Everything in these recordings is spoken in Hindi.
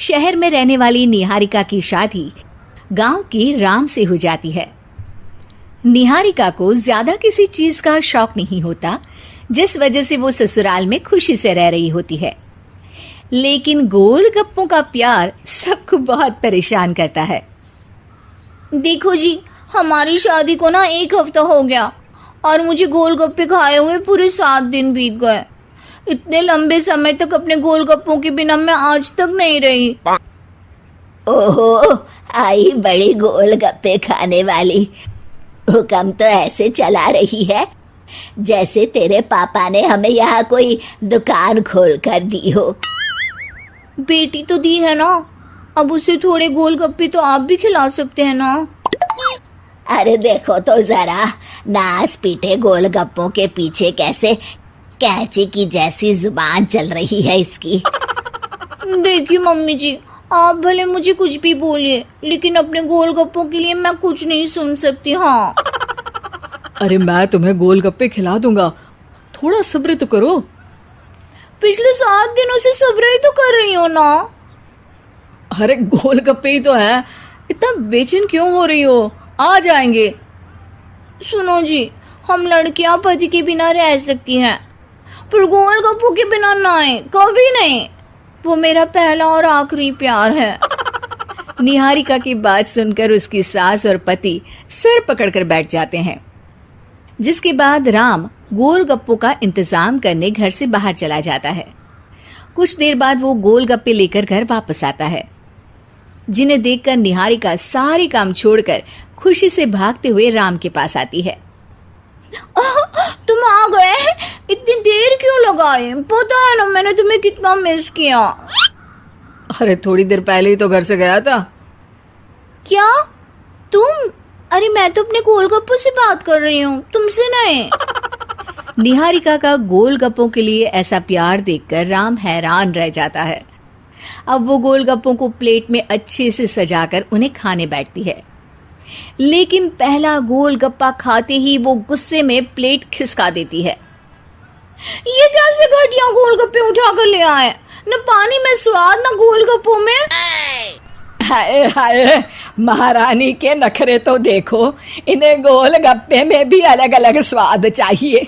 शहर में रहने वाली निहारिका की शादी गांव के राम से हो जाती है। निहारिका को ज्यादा किसी चीज का शौक नहीं होता, जिस वजह से वो ससुराल में खुशी से रह रही होती है। लेकिन गोलगप्पों का प्यार सबको बहुत परेशान करता है। देखो जी, हमारी शादी को ना 1 हफ्ता हो गया और मुझे गोलगप्पे खाए हुए पूरे 7 दिन बीत गए। इतने लंबे समय तक अपने गोलगप्पों के बिना मैं आज तक नहीं रही। ओहो, आई बड़ी गोलगप्पे खाने वाली। हुक्म तो ऐसे चला रही है जैसे तेरे पापा ने हमें यहाँ कोई दुकान खोल कर दी हो। बेटी तो दी है ना, अब उसे थोड़े गोलगप्पे तो आप भी खिला सकते हैं ना। अरे देखो तो जरा, नास पीटे गोलगप्पों के पीछे कैसे कैंची की जैसी जुबान चल रही है इसकी। देखिए मम्मी जी, आप भले मुझे कुछ भी बोलिए, लेकिन अपने गोलगप्पों के लिए मैं कुछ नहीं सुन सकती। हाँ, अरे मैं तुम्हें गोलगप्पे खिला दूंगा, थोड़ा सब्र तो करो। पिछले 7 दिनों से सब्र ही तो कर रही हो ना। अरे गोलगप्पे ही तो है, इतना बेचैन क्यों हो रही हो? आ जाएंगे। सुनो जी, हम लड़कियां पति के बिना रह सकती हैं, पर गोलगप्पों के बिना नहीं, कभी नहीं। वो मेरा पहला और आखिरी प्यार है। निहारिका की बात सुनकर उसकी सास और पति सिर पकड़कर बैठ जाते हैं। जिसके बाद राम गोलगप्पों का इंतजाम करने घर से बाहर चला जाता है। कुछ देर बाद वो गोलगप्पे लेकर घर वापस आता है, जिन्हें देखकर निहारिका सारे काम छोड़कर खुशी से भागते हुए राम के पास आती है। तुम आ गए? इतनी देर क्यों लगाई? पता है ना मैंने तुम्हें कितना मिस किया। अरे थोड़ी देर पहले ही तो घर से गया था। क्या तुम? अरे मैं तो अपने गोलगप्पों से बात कर रही हूँ, तुमसे नहीं। निहारिका का गोलगप्पों के लिए ऐसा प्यार देखकर राम हैरान रह जाता है। अब वो गोलगप्पों को प्लेट में अच्छे से सजाकर उन्हें खाने बैठती है, लेकिन पहला गोलगप्पा खाते ही वो गुस्से में प्लेट खिसका देती है। ये कैसे घटिया गोलगप्पे उठा कर ले आए? न पानी में स्वाद, न गोलगप्पों में। हाय हाय, महारानी के नखरे तो देखो, इन्हें गोलगप्पे में भी अलग अलग स्वाद चाहिए।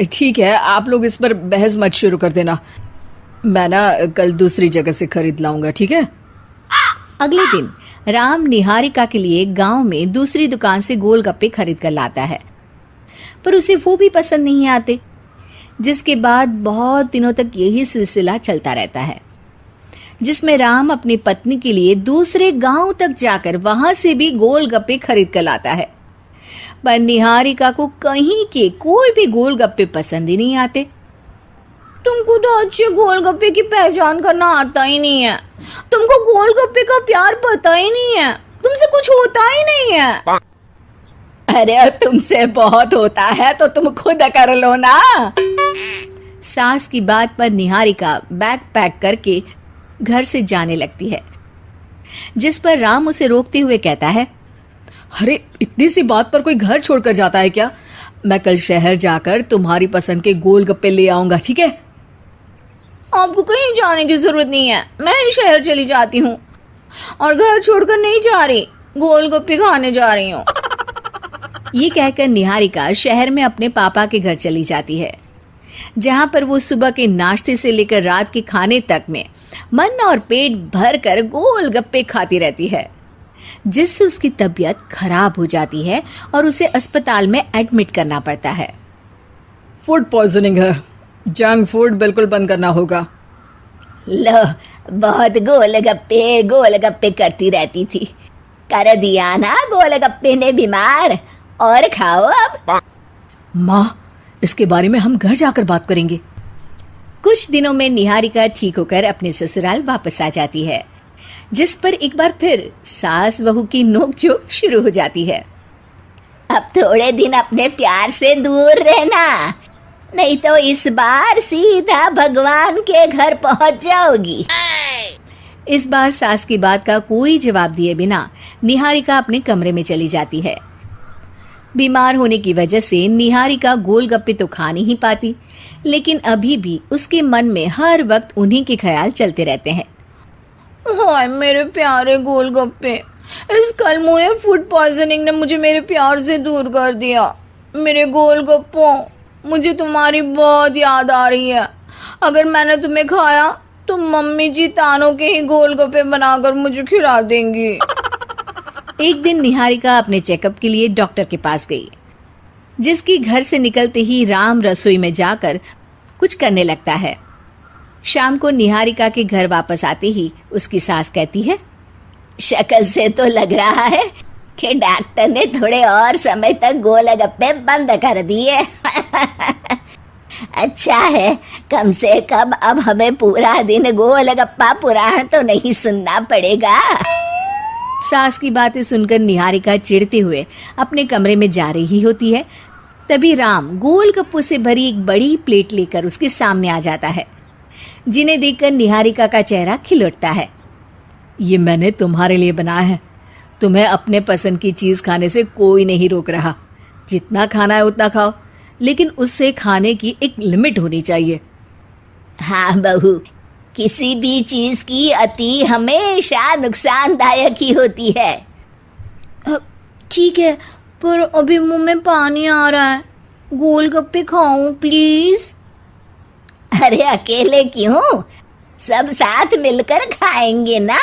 ठीक है, आप लोग इस पर बहस मत शुरू कर देना, मैं ना कल दूसरी जगह से खरीद लाऊंगा, ठीक है? अगले दिन राम निहारिका के लिए गांव में दूसरी दुकान से गोलगप्पे खरीद कर लाता है, पर उसे वो भी पसंद नहीं आते। जिसके बाद बहुत दिनों तक यही सिलसिला चलता रहता है, जिसमें राम अपनी पत्नी के लिए दूसरे गांव तक जाकर वहां से भी गोलगप्पे खरीद कर लाता है, पर निहारिका को कहीं के कोई भी गोलगप्पे पसंद ही नहीं आते। तुमको तो अच्छे गोलगप्पे की पहचान करना आता ही नहीं है। तुमको गोलगप्पे का प्यार पता ही नहीं है, तुमसे कुछ होता ही नहीं है। अरे तुमसे बहुत होता है तो तुम खुद कर लो ना। सास की बात पर निहारिका बैग पैक करके घर से जाने लगती है, जिस पर राम उसे रोकते हुए कहता है, अरे इतनी सी बात पर कोई घर छोड़कर जाता है क्या? मैं कल शहर जाकर तुम्हारी पसंद के गोलगप्पे ले आऊंगा, ठीक है? आपको कहीं जाने की जरूरत नहीं है, मैं ही शहर चली जाती हूँ और घर छोड़कर नहीं जा रही, गोलगप्पे खाने जा रही हूँ। ये कहकर निहारिका शहर में अपने पापा के घर चली जाती है, जहाँ पर वो सुबह के नाश्ते से लेकर रात के खाने तक में मन और पेट भर कर गोलगप्पे खाती रहती है, जिससे उसकी तबीयत खराब हो जाती है और उसे अस्पताल में एडमिट करना पड़ता है। फूड पॉइजनिंग है, जंक फूड बिल्कुल बंद करना होगा। लो, बहुत गोलगप्पे गोलगप्पे करती रहती थी, कर दिया ना गोलगप्पे ने बीमार। और खाओ अब। माँ, इसके बारे में हम घर जाकर बात करेंगे। कुछ दिनों में निहारिका ठीक होकर अपने ससुराल वापस आ जाती है, जिस पर एक बार फिर सास बहू की नोकझोंक शुरू हो जाती है। अब थोड़े दिन अपने प्यार से दूर रहना, नहीं तो इस बार सीधा भगवान के घर पहुंच जाओगी। इस बार सास की बात का कोई जवाब दिए बिना निहारिका अपने कमरे में चली जाती है। बीमार होने की वजह से निहारिका गोलगप्पे तो खा नहीं पाती, लेकिन अभी भी उसके मन में हर वक्त उन्हीं के ख्याल चलते रहते हैं। हाय मेरे प्यारे गोलगप्पे, इस कल मुझे फूड पॉइजनिंग ने मुझे मेरे प्यार से दूर कर दिया। मेरे गोलगप्पों, मुझे तुम्हारी बहुत याद आ रही है। अगर मैंने तुम्हें खाया तो मम्मी जी तानों के ही गोलगप्पे बनाकर मुझे खिला देंगी। एक दिन निहारिका अपने चेकअप के लिए डॉक्टर के पास गई, जिसकी घर से निकलते ही राम रसोई में जाकर कुछ करने लगता है। शाम को निहारिका के घर वापस आते ही उसकी सास कहती है, शक्ल से तो लग रहा है कि डॉक्टर ने थोड़े और समय तक गोलगप्पे बंद कर दिए। अच्छा है, कम से कम अब हमें पूरा दिन गोलगप्पा पुराण तो नहीं सुनना पड़ेगा। सास की बातें सुनकर निहारिका चिढ़ते हुए अपने कमरे में जा रही होती है। तभी राम गोलगप्पों से भरी एक बड़ी प्लेट लेकर उसके सामने आ जाता है, जिन्हें देखकर निहारिका का चेहरा खिल उठता है। ये मैंने तुम्हारे लिए बनाया है। तुम्हें अपने पसंद की चीज खाने से कोई नहीं रोक रहा। जितना खाना है उतना खाओ, लेकिन उससे खाने की एक लिमिट होनी चाहिए। हाँ बहू, किसी भी चीज की अति हमेशा नुकसानदायक ही होती है। ठीक है, पर अभी मुंह में पानी आ रहा है। गोलगप्पे खाऊं प्लीज? अरे अकेले क्यों, सब साथ मिलकर खाएंगे ना।